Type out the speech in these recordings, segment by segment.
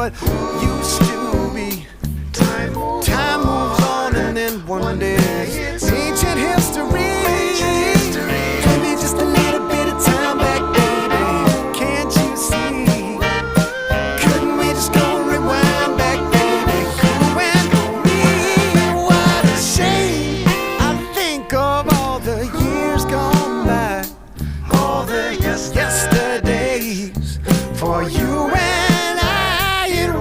what used to be. Time moves on and then one day it's ancient history. Maybe just a little bit of time back, baby. Can't you see? Couldn't we just go rewind back, baby? You and me. What a shame. I think of all the years gone by, all the yesterdays for you and I. It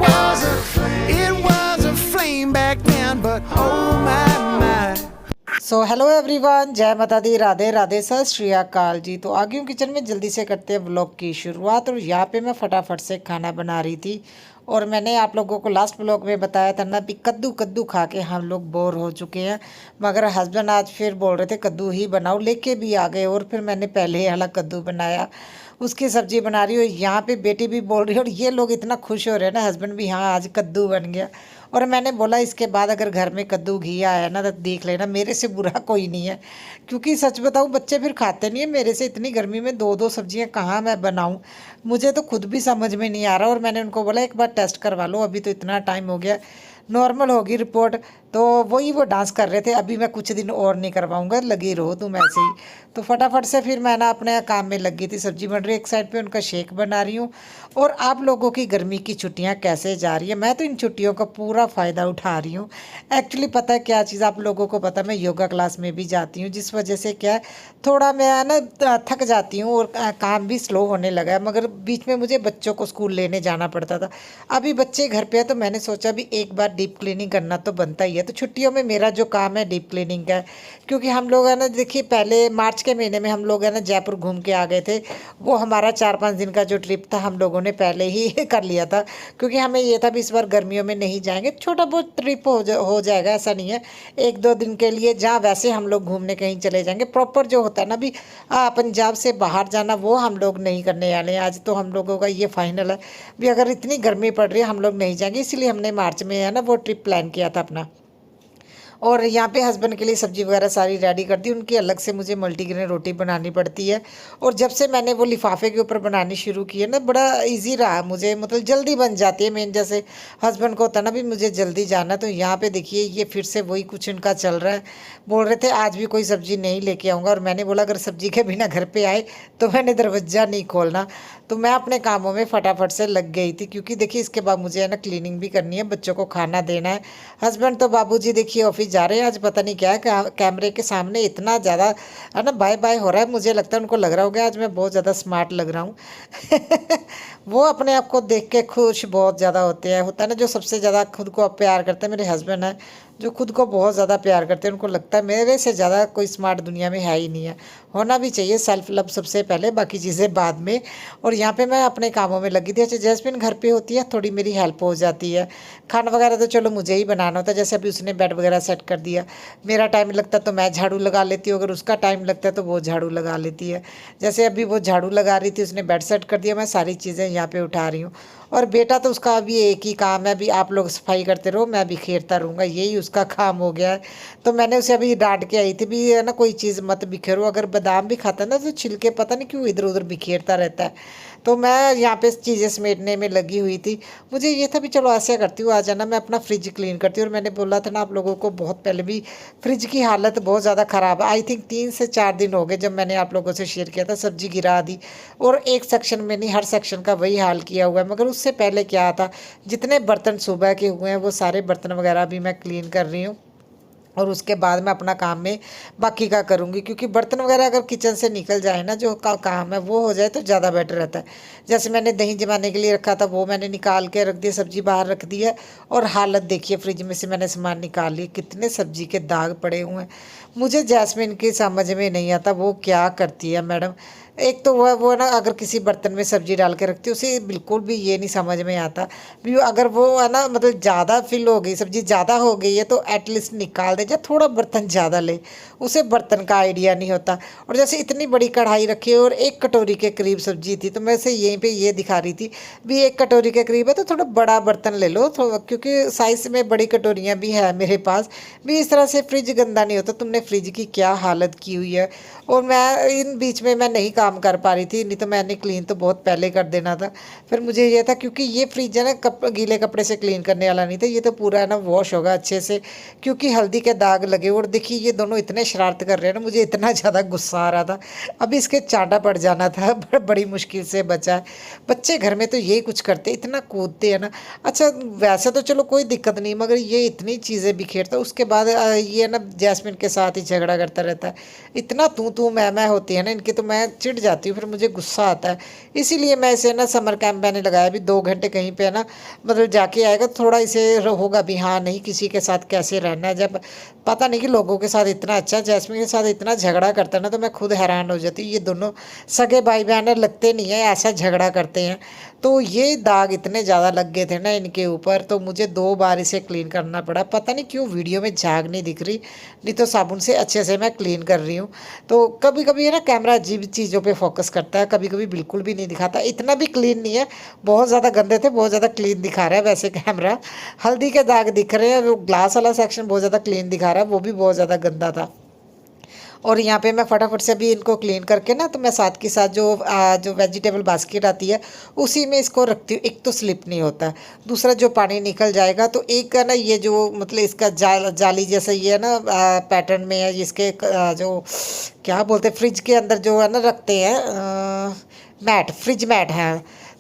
was a flame back then, but oh my my. So hello everyone, जय माता दी, राधे राधे, सत श्री अकाल जी। तो आ गई हूँ kitchen में, जल्दी से करते हैं व्लॉग की शुरुआत। और यहाँ पे मैं फटाफट से खाना बना रही थी। और मैंने आप लोगों को लास्ट व्लॉग में बताया था ना भी कद्दू कद्दू खा के हम लोग बोर हो चुके हैं, मगर हस्बैंड आज फिर बोल रहे थे कद्दू ही बनाओ, लेके भी आ गए। और फिर मैंने पहले ही वाला कद्दू बनाया, उसकी सब्ज़ी बना रही हूँ। यहाँ पे बेटी भी बोल रही है और ये लोग इतना खुश हो रहे हैं ना, हस्बैंड भी, हाँ आज कद्दू बन गया। और मैंने बोला इसके बाद अगर घर में कद्दू घी आया ना तो देख लेना, मेरे से बुरा कोई नहीं है। क्योंकि सच बताऊँ बच्चे फिर खाते नहीं है मेरे से। इतनी गर्मी में दो दो सब्जियां कहाँ मैं बनाऊँ, मुझे तो खुद भी समझ में नहीं आ रहा। और मैंने उनको बोला एक बार टेस्ट करवा लो, अभी तो इतना टाइम हो गया, नॉर्मल होगी रिपोर्ट। तो वही वो डांस कर रहे थे, अभी मैं कुछ दिन और नहीं करवाऊंगा, लगी रहो तुम ऐसे ही। तो फटाफट से फिर मैं ना अपने काम में लगी थी, सब्जी बन रही है एक साइड पे, उनका शेक बना रही हूँ। और आप लोगों की गर्मी की छुट्टियाँ कैसे जा रही है? मैं तो इन छुट्टियों का पूरा फ़ायदा उठा रही हूँ। एक्चुअली पता है क्या चीज़, आप लोगों को पता, मैं योगा क्लास में भी जाती हूँ, जिस वजह से क्या है थोड़ा मैं ना थक जाती हूँ और काम भी स्लो होने लगा है। मगर बीच में मुझे बच्चों को स्कूल लेने जाना पड़ता था, अभी बच्चे घर पे है तो मैंने सोचा भी एक बार डीप क्लीनिंग करना तो बनता ही है। तो छुट्टियों में मेरा जो काम है डीप क्लीनिंग का है। क्योंकि हम लोग है ना, देखिए पहले मार्च के महीने में हम लोग है ना जयपुर घूम के आ गए थे। वो हमारा 4-5 दिन का जो ट्रिप था हम लोगों ने पहले ही कर लिया था, क्योंकि हमें ये था भी इस बार गर्मियों में नहीं जाएंगे, छोटा बहुत ट्रिप हो जाएगा, ऐसा नहीं है 1-2 दिन के लिए, जहाँ वैसे हम लोग घूमने कहीं चले जाएंगे। प्रॉपर जो होता है ना भी पंजाब से बाहर जाना, वो हम लोग नहीं करने वाले हैं। आज तो हम लोगों का ये फाइनल है भी अगर इतनी गर्मी पड़ रही है हम लोग नहीं जाएंगे, इसीलिए हमने मार्च में है ना वो ट्रिप प्लान किया था अपना। और यहाँ पे हस्बैंड के लिए सब्जी वगैरह सारी रेडी कर दी, उनकी अलग से मुझे मल्टीग्रेन रोटी बनानी पड़ती है। और जब से मैंने वो लिफाफे के ऊपर बनानी शुरू की है ना, बड़ा इजी रहा मुझे, मतलब जल्दी बन जाती है। मेन जैसे हस्बैंड को होता ना भी मुझे जल्दी जाना, तो यहाँ पे देखिए ये फिर से वही कुछ इनका चल रहा है। बोल रहे थे आज भी कोई सब्ज़ी नहीं लेके आऊँगा, और मैंने बोला अगर सब्जी के बिना घर पर आए तो मैंने दरवाज़ा नहीं खोलना। तो मैं अपने कामों में फटाफट से लग गई थी, क्योंकि देखिए इसके बाद मुझे है ना क्लीनिंग भी करनी है, बच्चों को खाना देना है। हस्बैंड तो बाबूजी देखिए ऑफिस जा रहे हैं, आज पता नहीं क्या है कैमरे के सामने इतना ज़्यादा है ना बाय बाय हो रहा है। मुझे लगता है उनको लग रहा होगा आज मैं बहुत ज़्यादा स्मार्ट लग रहा हूँ। वो अपने आप को देख के खुश बहुत ज़्यादा होते हैं। होता है ना जो सबसे ज़्यादा खुद को प्यार करते हैं, मेरे हस्बैंड हैं जो खुद को बहुत ज़्यादा प्यार करते हैं। उनको लगता है मेरे से ज़्यादा कोई स्मार्ट दुनिया में है ही नहीं है। होना भी चाहिए, सेल्फ लव सबसे पहले, बाकी चीज़ें बाद में। और यहाँ पे मैं अपने कामों में लगी थी। अच्छा जैस्मिन घर पे होती है, थोड़ी मेरी हेल्प हो जाती है। खाना वगैरह तो चलो मुझे ही बनाना होता है, जैसे अभी उसने बेड वगैरह सेट कर दिया, मेरा टाइम लगता है तो मैं झाड़ू लगा लेती हूँ, अगर उसका टाइम लगता है तो वो झाड़ू लगा लेती है। जैसे अभी वो झाड़ू लगा रही थी, उसने बेड सेट कर दिया, मैं सारी चीज़ें यहाँ पे उठा रही हूँ। और बेटा तो उसका अभी एक ही काम है, अभी आप लोग सफाई करते रहो मैं बिखेरता रहूँगा, यही उसका काम हो गया है। तो मैंने उसे अभी डांट के आई थी भी है ना कोई चीज़ मत बिखेरो, अगर बादाम भी खाता है ना तो छिलके पता नहीं क्यों इधर उधर बिखेरता रहता है। तो मैं यहाँ पे चीज़ें समेटने में लगी हुई थी। मुझे ये था भी चलो ऐसे करती हूँ, आ जाना, मैं अपना फ्रिज क्लीन करती हूँ। और मैंने बोला था ना आप लोगों को बहुत पहले भी, फ्रिज की हालत बहुत ज़्यादा ख़राब है। आई थिंक 3 से 4 दिन हो गए जब मैंने आप लोगों से शेयर किया था, सब्जी गिरा दी। और एक सेक्शन में नहीं, हर सेक्शन का वही हाल किया हुआ है। मगर उससे पहले क्या था, जितने बर्तन सुबह के हुए हैं वो सारे बर्तन वगैरह भी मैं क्लीन कर रही हूँ। और उसके बाद मैं अपना काम में बाकी का करूँगी, क्योंकि बर्तन वगैरह अगर किचन से निकल जाए ना, जो काम है वो हो जाए तो ज़्यादा बेटर रहता है। जैसे मैंने दही जमाने के लिए रखा था वो मैंने निकाल के रख दिया, सब्ज़ी बाहर रख दी है। और हालत देखिए, फ्रिज में से मैंने सामान निकाल लिया, कितने सब्ज़ी के दाग पड़े हुए हैं। मुझे जैस्मिन की समझ में नहीं आता वो क्या करती है मैडम। एक तो वो ना अगर किसी बर्तन में सब्जी डाल के रखती है, उसे बिल्कुल भी ये नहीं समझ में आता भी अगर वो है ना मतलब ज़्यादा फिल हो गई, सब्जी ज़्यादा हो गई है तो एटलीस्ट निकाल दे, या थोड़ा बर्तन ज़्यादा ले, उसे बर्तन का आइडिया नहीं होता। और जैसे इतनी बड़ी कढ़ाई रखी है और 1 कटोरी के करीब सब्जी थी, तो मैं उसे यहीं पे ये दिखा रही थी भी 1 कटोरी के करीब है तो थोड़ा बड़ा बर्तन ले लो, तो क्योंकि साइज़ में बड़ी कटोरियाँ भी है मेरे पास भी। इस तरह से फ्रिज गंदा नहीं होता। तुमने फ्रिज की क्या हालत की हुई है। और मैं इन बीच में मैं नहीं काम कर पा रही थी, नहीं तो मैंने क्लीन तो बहुत पहले कर देना था। फिर मुझे ये था क्योंकि ये फ्रिज है ना गीले कपड़े से क्लीन करने वाला नहीं था, ये तो पूरा है ना वॉश होगा अच्छे से, क्योंकि हल्दी के दाग लगे। और देखिए ये दोनों इतने शरारत कर रहे हैं ना, मुझे इतना ज़्यादा गुस्सा आ रहा था। अभी इसके चांटा पड़ जाना था, बड़ी मुश्किल से बचा है। बच्चे घर में तो यही कुछ करते, इतना कूदते हैं ना। अच्छा वैसे तो चलो कोई दिक्कत नहीं, मगर ये इतनी चीज़ें बिखेरता। उसके बाद ये ना जैस्मिन के साथ ही झगड़ा करता रहता है। इतना तू मैं होती है ना इनकी, तो मैं चिढ़ जाती हूँ, फिर मुझे गुस्सा आता है। इसीलिए मैं इसे ना समर कैंप मैंने लगाया, अभी 2 घंटे कहीं पे ना मतलब जाके आएगा, थोड़ा इसे होगा भी हाँ नहीं किसी के साथ कैसे रहना है। जब पता नहीं कि लोगों के साथ इतना अच्छा, जैस्मिन के साथ इतना झगड़ा करता है ना, तो मैं खुद हैरान हो जाती हूँ। ये दोनों सगे भाई बहन लगते नहीं है, ऐसा झगड़ा करते हैं। तो ये दाग इतने ज़्यादा लग गए थे ना इनके ऊपर, तो मुझे 2 बार इसे क्लीन करना पड़ा। पता नहीं क्यों वीडियो में झाग नहीं दिख रही, नहीं तो साबुन से अच्छे से मैं क्लीन कर रही हूँ। तो कभी कभी है ना कैमरा अजीब चीज़ों पे फोकस करता है, कभी कभी बिल्कुल भी नहीं दिखाता। इतना भी क्लीन नहीं है, बहुत ज़्यादा गंदे थे, बहुत ज़्यादा क्लीन दिखा रहा है वैसे कैमरा। हल्दी के दाग दिख रहे हैं, वो ग्लास वाला सेक्शन बहुत ज़्यादा क्लीन दिखा रहा है, वो भी बहुत ज़्यादा गंदा था। और यहाँ पे मैं फटाफट से भी इनको क्लीन करके ना, तो मैं साथ के साथ जो वेजिटेबल बास्केट आती है उसी में इसको रखती हूँ। एक तो स्लिप नहीं होता है, दूसरा जो पानी निकल जाएगा, तो एक है ना ये जो मतलब इसका जाली जैसा ये है ना पैटर्न में है, इसके जो क्या बोलते हैं फ्रिज के अंदर जो है ना रखते हैं मैट, फ्रिज मैट है,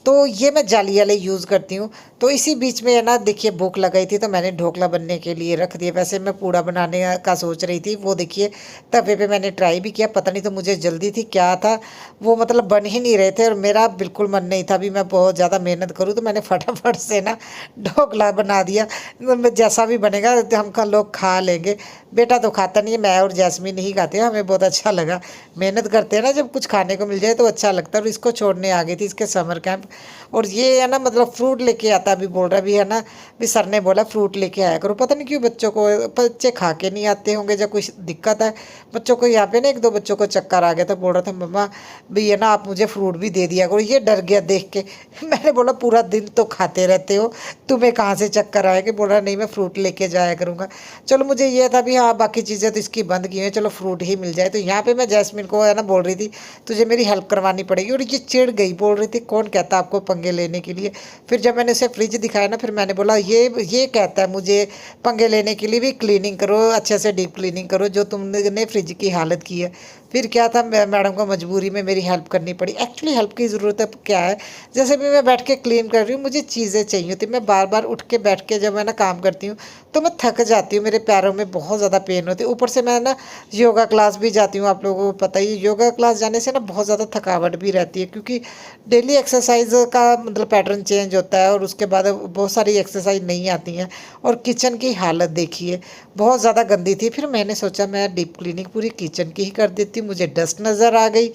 तो ये मैं जाली वाले यूज़ करती हूँ। तो इसी बीच में है ना देखिए भूख लगाई थी, तो मैंने ढोकला बनने के लिए रख दिया। वैसे मैं पूड़ा बनाने का सोच रही थी, वो देखिए तवे पे मैंने ट्राई भी किया, पता नहीं तो मुझे जल्दी थी क्या था, वो मतलब बन ही नहीं रहे थे। और मेरा बिल्कुल मन नहीं था भी मैं बहुत ज़्यादा मेहनत करूँ, तो मैंने फटाफट से ना ढोकला बना दिया। जैसा भी बनेगा हम लोग खा लेंगे। बेटा तो खाता नहीं है, मैं और जैस्मीन नहीं खाते हैं, हमें बहुत अच्छा लगा। मेहनत करते हैं ना, जब कुछ खाने को मिल जाए तो अच्छा लगता है। और इसको छोड़ने आ गई थी इसके समर कैंप, और ये है ना मतलब फ्रूट लेके आता, अभी बोल रहा भी है ना, भी सर ने बोला फ्रूट लेके आया करो। पता नहीं क्यों बच्चे खा के नहीं आते होंगे, जब कुछ दिक्कत है बच्चों को। यहाँ पे ना 1-2 बच्चों को चक्कर आ गया था, बोल रहा था मम्मा भी है ना आप मुझे फ्रूट भी दे दिया करो। ये डर गया देख के। मैंने बोला पूरा दिन तो खाते रहते हो, तुम्हें कहाँ से चक्कर आएगा। बोल रहा नहीं मैं फ्रूट लेके जाया करूँगा। चलो मुझे ये था भी हाँ बाकी चीज़ें तो इसकी बंद की हैं, चलो फ्रूट ही मिल जाए। तो यहाँ पे मैं जैस्मिन को है ना बोल रही थी तुझे मेरी हेल्प करवानी पड़ेगी, और ये चिढ़ गई, बोल रही थी कौन कहता आपको पंगे लेने के लिए। फिर जब मैंने उसे फ्रिज दिखाया ना, फिर मैंने बोला ये कहता है मुझे पंगे लेने के लिए भी क्लीनिंग करो, अच्छे से डीप क्लीनिंग करो, जो तुमने फ्रिज की हालत की है। फिर क्या था, मैडम को मजबूरी में मेरी हेल्प करनी पड़ी। एक्चुअली हेल्प की ज़रूरत है क्या है, जैसे भी मैं बैठ के क्लीन कर रही हूँ, मुझे चीज़ें चाहिए होती, मैं बार बार उठ के बैठ के जब मैं ना काम करती हूँ तो मैं थक जाती हूँ, मेरे पैरों में बहुत ज़्यादा पेन होती है। ऊपर से मैं ना योगा क्लास भी जाती हूँ, आप लोगों को पता ही, योगा क्लास जाने से ना बहुत ज़्यादा थकावट भी रहती है, क्योंकि डेली एक्सरसाइज का मतलब पैटर्न चेंज होता है, और उसके बाद बहुत सारी एक्सरसाइज नहीं आती हैं। और किचन की हालत देखिए बहुत ज़्यादा गंदी थी। फिर मैंने सोचा मैं डीप क्लीनिंग पूरी किचन की ही कर देती हूँ। मुझे डस्ट नज़र आ गई,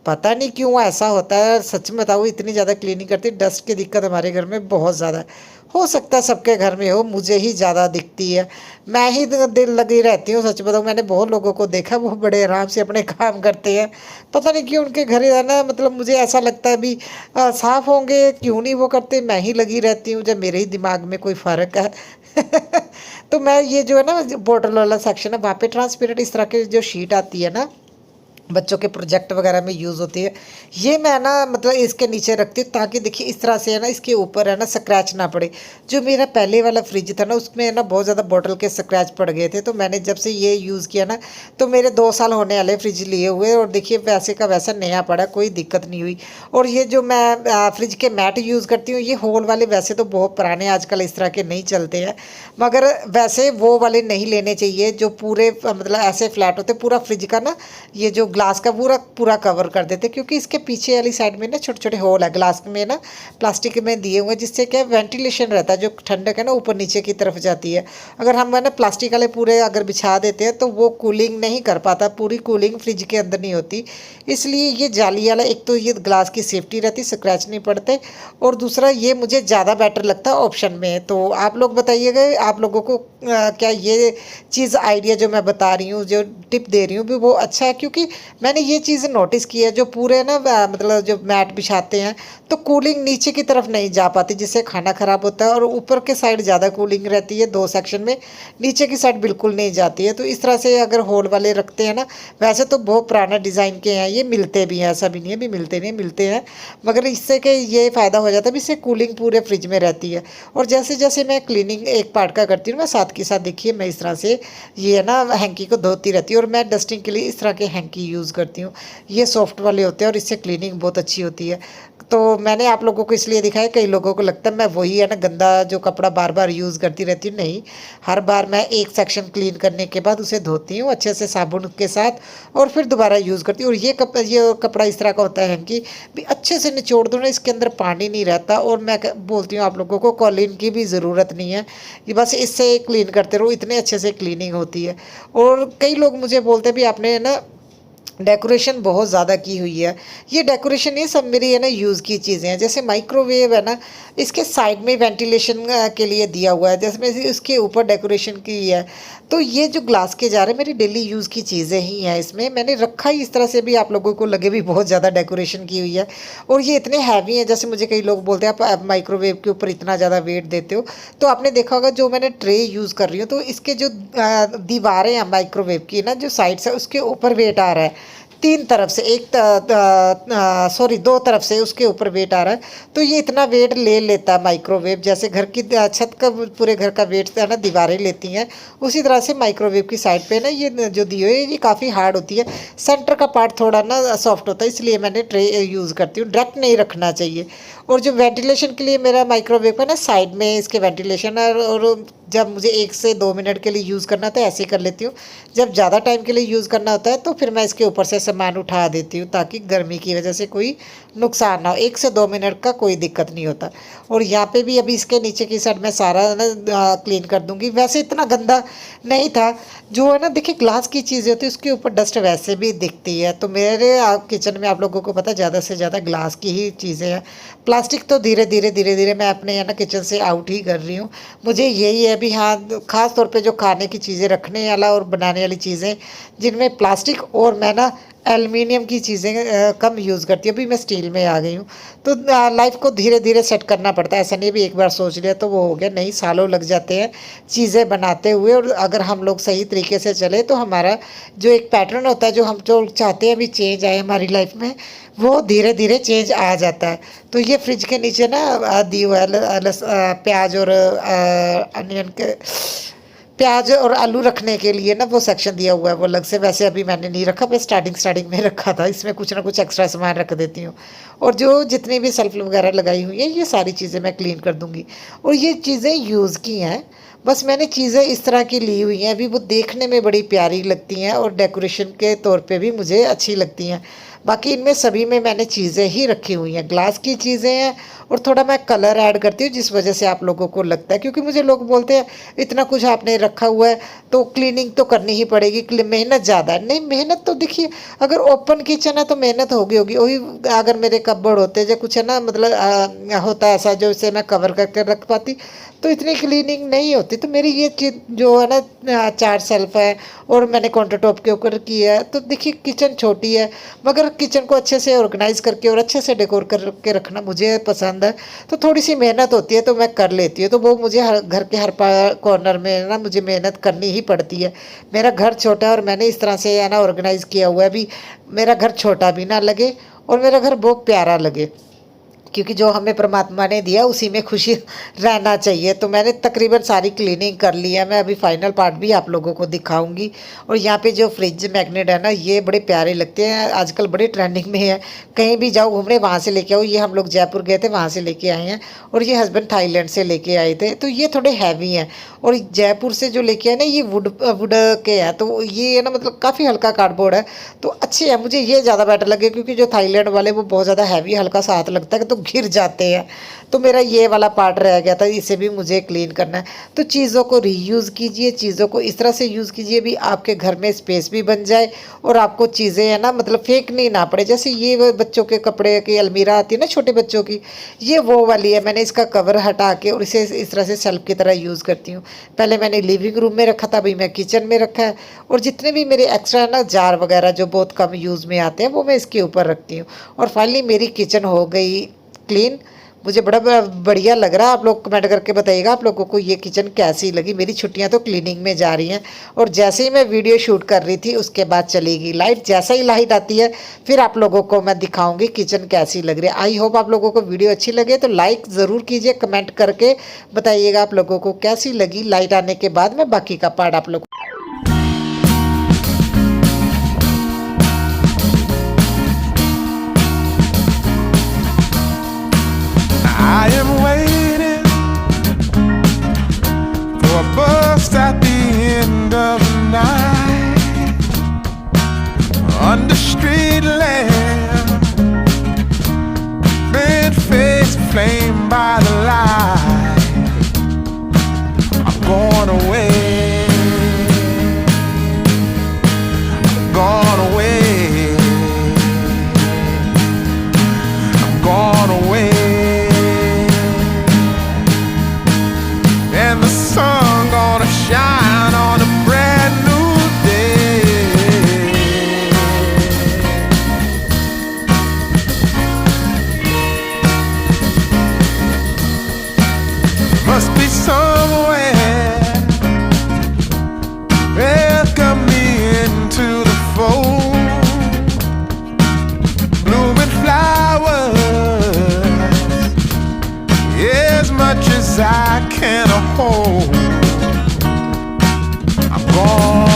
पता नहीं क्यों ऐसा होता है, सच में बताऊँ इतनी ज़्यादा क्लीनिंग करती, डस्ट की दिक्कत हमारे घर में बहुत ज़्यादा है। हो सकता है सबके घर में हो, मुझे ही ज़्यादा दिखती है, मैं ही दिल लगी रहती हूँ। सच बताऊँ मैंने बहुत लोगों को देखा, वो बड़े आराम से अपने काम करते हैं, पता नहीं क्यों उनके घर है ना, मतलब मुझे ऐसा लगता है भी साफ़ होंगे, क्यों नहीं वो करते, मैं ही लगी रहती हूँ, जब मेरे ही दिमाग में कोई फ़र्क है। तो मैं ये जो है ना बोतल वाला सेक्शन है, वहाँ पे ट्रांसपेरेंट इस तरह की जो शीट आती है ना, बच्चों के प्रोजेक्ट वगैरह में यूज़ होती है, ये मैं ना मतलब इसके नीचे रखती हूँ, ताकि देखिए इस तरह से है ना इसके ऊपर है ना स्क्रैच ना पड़े। जो मेरा पहले वाला फ्रिज था ना, उसमें है ना बहुत ज़्यादा बॉटल के स्क्रैच पड़ गए थे, तो मैंने जब से ये यूज़ किया ना, तो मेरे 2 साल होने वाले फ्रिज लिए हुए, और देखिए वैसे का वैसा नया पड़ा, कोई दिक्कत नहीं हुई। और ये जो मैं फ्रिज के मैट यूज़ करती हूँ, ये होल वाले वैसे तो बहुत पुराने आजकल इस तरह के नहीं चलते हैं, मगर वैसे वो वाले नहीं लेने चाहिए जो पूरे मतलब ऐसे फ्लैट होते, पूरा फ्रिज का ना ये जो ग्लास का पूरा कवर कर देते, क्योंकि इसके पीछे वाली साइड में ना छोटे छोटे होल है ग्लास में ना, प्लास्टिक में दिए हुए हैं, जिससे क्या वेंटिलेशन रहता है, जो ठंडक है ना ऊपर नीचे की तरफ जाती है। अगर हम है ना प्लास्टिक वाले पूरे अगर बिछा देते हैं तो वो कूलिंग नहीं कर पाता, पूरी कूलिंग फ्रिज के अंदर नहीं होती। इसलिए ये जाली वाला, एक तो ये ग्लास की सेफ्टी रहती, स्क्रैच नहीं पड़ते, और दूसरा ये मुझे ज़्यादा बेटर लगता है ऑप्शन में। तो आप लोग बताइएगा आप लोगों को क्या ये चीज़ आइडिया जो मैं बता रही हूँ, जो टिप दे रही हूँ भी वो अच्छा है, क्योंकि मैंने ये चीज़ नोटिस की है, जो पूरे ना मतलब जो मैट बिछाते हैं तो कूलिंग नीचे की तरफ नहीं जा पाती, जिससे खाना ख़राब होता है, और ऊपर के साइड ज़्यादा कूलिंग रहती है 2 सेक्शन में, नीचे की साइड बिल्कुल नहीं जाती है। तो इस तरह से अगर होल वाले रखते हैं ना, वैसे तो बहुत पुराना डिज़ाइन के हैं, ये मिलते भी हैं, ऐसा भी नहीं है भी मिलते नहीं, मिलते हैं, मगर इससे कि ये फ़ायदा हो जाता है भी, इससे कूलिंग पूरे फ्रिज में रहती है। और जैसे जैसे मैं क्लीनिंग एक पार्ट का करती हूँ, मैं साथ के साथ देखिए मैं इस तरह से ये ना हैंकी को धोती रहती हूँ, और मैं डस्टिंग के लिए इस तरह के हैंकी यूज़ करती हूँ। ये सॉफ्ट वाले होते हैं और इससे क्लीनिंग बहुत अच्छी होती है। तो मैंने आप लोगों को इसलिए दिखाया, कई लोगों को लगता है मैं वही है ना गंदा जो कपड़ा बार बार यूज़ करती रहती हूँ, नहीं, हर बार मैं एक सेक्शन क्लीन करने के बाद उसे धोती हूँ अच्छे से साबुन के साथ, और फिर दोबारा यूज़ करती हूँ। और ये कपड़ा इस तरह का होता है कि भी अच्छे से निचोड़ दो ना, इसके अंदर पानी नहीं रहता, और मैं बोलती हूँ आप लोगों को कॉलिन की भी ज़रूरत नहीं है, ये बस इससे क्लीन करते रहो, इतने अच्छे से क्लीनिंग होती है। और कई लोग मुझे बोलते हैं भी आपने ना डेकोरेशन बहुत ज़्यादा की हुई है। ये डेकोरेशन ये सब मेरी है ना यूज़ की चीज़ें हैं। जैसे माइक्रोवेव है ना, इसके साइड में वेंटिलेशन के लिए दिया हुआ है, जैसे मैं इसके ऊपर डेकोरेशन की है। तो ये जो ग्लास के जार है मेरी डेली यूज़ की चीज़ें ही हैं, इसमें मैंने रखा ही इस तरह से भी आप लोगों को लगे भी बहुत ज़्यादा डेकोरेशन की हुई है। और ये इतने हैवी हैं, जैसे मुझे कई लोग बोलते हैं आप माइक्रोवेव के ऊपर इतना ज़्यादा वेट देते हो। तो आपने देखा होगा जो मैंने ट्रे यूज़ कर रही हूँ, तो इसके जो दीवारें हैं माइक्रोवेव की ना, जो साइड्स है उसके ऊपर वेट आ रहा है, 3 तरफ से, एक सॉरी 2 तरफ से उसके ऊपर वेट आ रहा है। तो ये इतना वेट ले लेता है माइक्रोवेव, जैसे घर की छत का पूरे घर का वेट है ना दीवारें लेती हैं, उसी तरह से माइक्रोवेव की साइड पे ना ये जो दी हुई है ये काफ़ी हार्ड होती है। सेंटर का पार्ट थोड़ा ना सॉफ्ट होता है, इसलिए मैंने ट्रे यूज़ करती हूँ, डायरेक्ट नहीं रखना चाहिए। और जो वेंटिलेशन के लिए मेरा माइक्रोवेव है ना, साइड में इसके वेंटिलेशन है, और जब मुझे 1 से 2 मिनट के लिए यूज़ करना होता है ऐसे ही कर लेती हूँ। जब ज़्यादा टाइम के लिए यूज़ करना होता है तो फिर मैं इसके ऊपर से सामान उठा देती हूँ, ताकि गर्मी की वजह से कोई नुकसान ना हो। 1 से 2 मिनट का कोई दिक्कत नहीं होता। और यहाँ पे भी अभी इसके नीचे की साइड में सारा ना क्लीन कर दूँगी। वैसे इतना गंदा नहीं था, जो है ना देखिए ग्लास की चीज़ें होती है उसके ऊपर डस्ट वैसे भी दिखती है। तो मेरे किचन में आप लोगों को पता है ज़्यादा से ज़्यादा ग्लास की ही चीज़ें हैं। प्लास्टिक तो धीरे धीरे मैं अपने है ना किचन से आउट ही कर रही हूँ। मुझे यही है भी, हाँ, ख़ास तौर पे जो खाने की चीज़ें रखने वाला और बनाने वाली चीज़ें जिनमें प्लास्टिक, और मैं ना एल्युमिनियम की चीज़ें कम यूज़ करती हूँ। अभी मैं स्टील में आ गई हूँ। तो लाइफ को धीरे धीरे सेट करना पड़ता है, ऐसा नहीं भी एक बार सोच लिया तो वो हो गया, नहीं, सालों लग जाते हैं चीज़ें बनाते हुए। और अगर हम लोग सही तरीके से चले तो हमारा जो एक पैटर्न होता है, जो हम जो चाहते हैं भी चेंज आए हमारी लाइफ में, वो धीरे धीरे चेंज आ जाता है। तो ये फ्रिज के नीचे ना दी हुआ है प्याज और अनियन के, प्याज और आलू रखने के लिए ना वो सेक्शन दिया हुआ है वो अलग से। वैसे अभी मैंने नहीं रखा, मैं स्टार्टिंग में रखा था, इसमें कुछ ना कुछ एक्स्ट्रा सामान रख देती हूँ। और जो जितनी भी सेल्फ वगैरह लगाई हुई है ये सारी चीज़ें मैं क्लीन कर दूँगी। और ये चीज़ें यूज़ की हैं, बस मैंने चीज़ें इस तरह की ली हुई हैं, अभी वो देखने में बड़ी प्यारी लगती हैं और डेकोरेशन के तौर पे भी मुझे अच्छी लगती हैं। बाकी इनमें सभी में मैंने चीज़ें ही रखी हुई हैं, ग्लास की चीज़ें हैं, और थोड़ा मैं कलर ऐड करती हूँ जिस वजह से आप लोगों को लगता है, क्योंकि मुझे लोग बोलते हैं इतना कुछ आपने रखा हुआ है तो क्लीनिंग तो करनी ही पड़ेगी, मेहनत ज़्यादा है। नहीं, मेहनत तो देखिए, अगर ओपन किचन है तो मेहनत होगी वही अगर मेरे कपबोर्ड होते या कुछ है ना, मतलब होता है ऐसा जो इसे मैं कवर करके रख पाती तो इतनी क्लीनिंग नहीं होती। तो मेरी ये चीज़ जो है ना 4 शेल्फ है और मैंने काउंटर टॉप के ऊपर किया है, तो देखिए किचन छोटी है मगर किचन को अच्छे से ऑर्गेनाइज़ करके और अच्छे से डेकोर करके रखना मुझे पसंद है। तो थोड़ी सी मेहनत होती है तो मैं कर लेती हूँ, तो वो मुझे हर घर के हर कॉर्नर में ना मुझे मेहनत करनी ही पड़ती है। मेरा घर छोटा है और मैंने इस तरह से है ना ऑर्गेनाइज़ किया हुआ है भी, मेरा घर छोटा भी ना लगे और मेरा घर बहुत प्यारा लगे, क्योंकि जो हमें परमात्मा ने दिया उसी में खुशी रहना चाहिए। तो मैंने तकरीबन सारी क्लीनिंग कर ली है, मैं अभी फाइनल पार्ट भी आप लोगों को दिखाऊंगी। और यहाँ पे जो फ्रिज मैग्नेट है ना, ये बड़े प्यारे लगते हैं, आजकल बड़े ट्रेंडिंग में है। कहीं भी जाओ घूमने वहाँ से लेके आओ। ये हम लोग जयपुर गए थे, वहाँ से लेके आए हैं, और ये हस्बैंड थाईलैंड से लेके आए थे। तो ये थोड़े हैवी हैं, और जयपुर से जो लेके आए ना ये वुड के हैं, तो ये ना मतलब काफ़ी हल्का कार्डबोर्ड है, तो अच्छे हैं। मुझे ये ज़्यादा बेटर लगे, क्योंकि जो थाईलैंड वाले वो बहुत ज़्यादा हैवी हल्का सा हाथ लगता है, तो सब गिर जाते हैं। तो मेरा ये वाला पार्ट रह गया था, इसे भी मुझे क्लीन करना है। तो चीज़ों को रीयूज़ कीजिए, चीज़ों को इस तरह से यूज़ कीजिए भी आपके घर में स्पेस भी बन जाए और आपको चीज़ें है ना मतलब फेंकनी ना पड़े। जैसे ये वो बच्चों के कपड़े की अलमीरा आती है ना छोटे बच्चों की, ये वो वाली है। मैंने इसका कवर हटा के और इसे इस तरह से शेल्फ की तरह यूज़ करती हूँ। पहले मैंने लिविंग रूम में रखा था, अभी मैं किचन में रखा है। और जितने भी मेरे एक्स्ट्रा है ना जार वगैरह जो बहुत कम यूज़ में आते हैं वो मैं इसके ऊपर रखती हूँ। और फाइनली मेरी किचन हो गई क्लीन। मुझे बड़ा बढ़िया लग रहा है। आप लोग कमेंट करके बताइएगा आप लोगों को ये किचन कैसी लगी। मेरी छुट्टियां तो क्लीनिंग में जा रही हैं। और जैसे ही मैं वीडियो शूट कर रही थी उसके बाद चलेगी लाइट। जैसा ही लाइट आती है फिर आप लोगों को मैं दिखाऊंगी किचन कैसी लग रही है। आई होप आप लोगों को वीडियो अच्छी लगे तो लाइक ज़रूर कीजिए, कमेंट करके बताइएगा आप लोगों को कैसी लगी। लाइट आने के बाद मैं बाकी का पार्ट आप लोग I am waiting for a bus at the end of the night, under street lamp, bent face flamed by the light. I'm going away, I'm gone away, I'm gone away. And the sun gonna shine on a brand new day. Must be somewhere welcome me into the fold. Blooming flowers, as much as I can hold. I'm gone